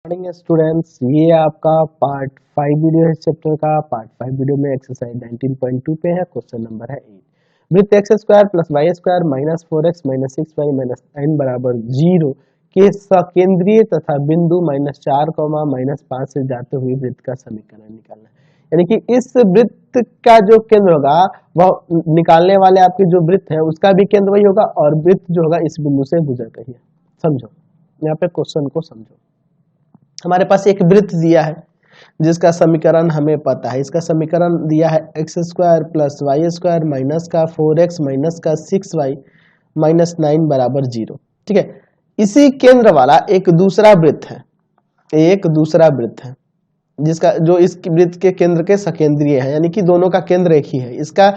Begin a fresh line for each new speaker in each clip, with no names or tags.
Morning students, ये आपका part 5 video है। इस चैप्टर का पार्ट 5 वीडियो में एक्सरसाइज 19.2 पे है। क्वेश्चन नंबर है 8। वृत्त x square plus y square minus 4x minus 6y minus 9 बराबर 0 के सकेंद्रीय तथा बिंदु -4, -5 से जाते हुए वृत्त का समीकरण निकालना है। यानी कि इस वृत्त का जो केंद्र होगा वह निकालने वाले आपके जो वृत्त है उसका भी केंद्र वही होगा और वृत्त जो होगा इस बिंदु से गुजर रही है। समझो, यहाँ पे क्वेश्चन को समझो। हमारे पास एक वृत्त दिया है जिसका समीकरण हमें पता है। इसका समीकरण दिया है x square plus y square minus का 4x माइनस का 6y माइनस 9 बराबर 0। ठीक है, इसी केंद्र वाला एक दूसरा वृत्त है, जिसका जो इस वृत्त के केंद्र के सकेंद्रीय है, यानी कि दोनों का केंद्र एक ही है। इसका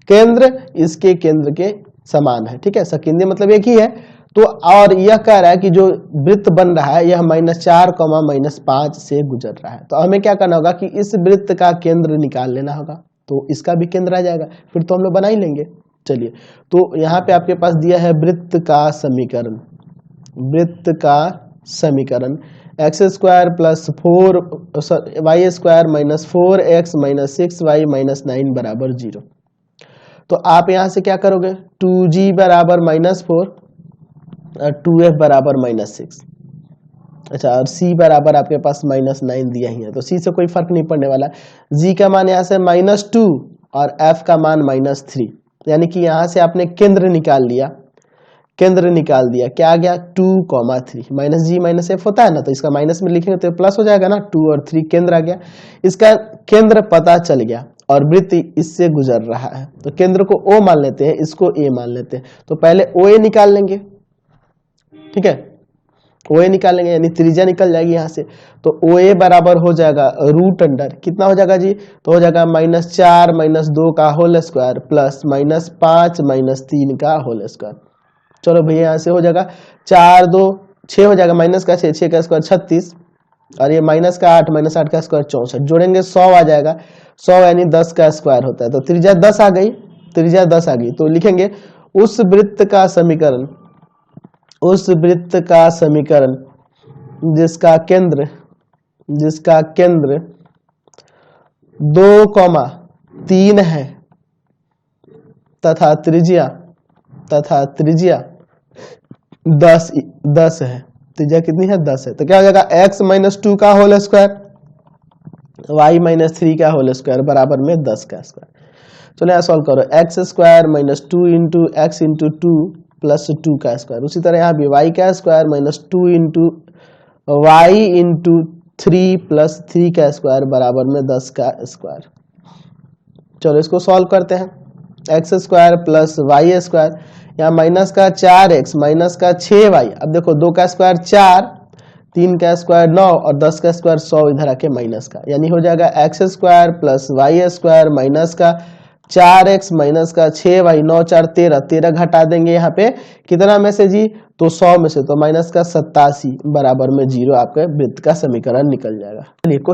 केंद्र इसके केंद्र के समान है। ठीक है, सकेंद्रीय मतलब एक ही है। तो और यह कह रहा है कि जो वृत्त बन रहा है यह -4, -5 से गुजर रहा है। तो हमें क्या करना होगा कि इस वृत्त का केंद्र निकाल लेना होगा। तो इसका भी केंद्र आ जाएगा, फिर तो हम लोग बना ही लेंगे। चलिए, तो यहाँ पे आपके पास दिया है वृत्त का समीकरण x square plus 4y square minus 4x minus 6y minus 9 बराबर 0। तो आप यहाँ से क्या करोगे, 2g बराबर -4 और 2f बराबर -6। अच्छा, और c बराबर आपके पास -9 दिया ही है, तो c से कोई फर्क नहीं पड़ने वाला। g का मान यहाँ से -2 और f का मान -3, यानी कि यहाँ से आपने केंद्र निकाल दिया। क्या आ गया, 2,3 माइनस जी माइनस एफ होता है ना, तो इसका माइनस में लिखेंगे तो प्लस हो जाएगा ना। 2 और 3 केंद्र आ गया, इसका केंद्र पता चल गया और वृत्त इससे गुजर रहा है। तो केंद्र को O मान लेते हैं, इसको A मान लेते हैं। तो पहले OA निकाल लेंगे। ठीक है, OA निकालेंगे यानी त्रिज्या निकल जाएगी यहाँ से। तो OA बराबर हो जाएगा रूट अंडर कितना हो जाएगा जी, तो हो जाएगा -4 -2 का होल स्क्वायर प्लस -5 -3 का होल स्क्वायर। चलो भैया, यहाँ से हो जाएगा 4 2 6 हो जाएगा, माइनस का 6 का स्क्वायर 36 और ये माइनस का 8 -8 का स्क्वायर 64, जोड़ेंगे 100 आ जाएगा। 100 यानी 10 का स्क्वायर होता है। तो त्रिज्या 10 आ गई, तो लिखेंगे उस वृत्त का समीकरण जिसका केंद्र 2,3 है तथा त्रिज्या 10 है। त्रिज्या कितनी है, 10 है। तो क्या हो जाएगा, x -2 का होल स्क्वायर y -3 का होल स्क्वायर बराबर में 10 का स्क्वायर। चलो यहाँ सॉल्व करो, x square -2 into x into 2 plus 2 का स्क्वायर। उसी तरह यहाँ भी y का square -2 into y into 3 plus 3 का स्क्वायर बराबर में 10 का स्क्वायर। चलो इसको सॉल्व करते हैं। X square plus y square, यहाँ माइनस का 4x माइनस का 6y। अब देखो 2 का स्क्वायर 4, 3 का स्क्वायर 9 और 10 का स्क्वायर 100 इधर आके माइनस का, यानी हो जाएगा x square plus y square minus का 4x माइनस का 6y 9 4 13, 13 घटा देंगे यहाँ पे कितना में से जी, तो 100 में से, तो माइनस का 87 बराबर में 0 आपका वृत्त का समीकरण निकल जाएगा। चलिए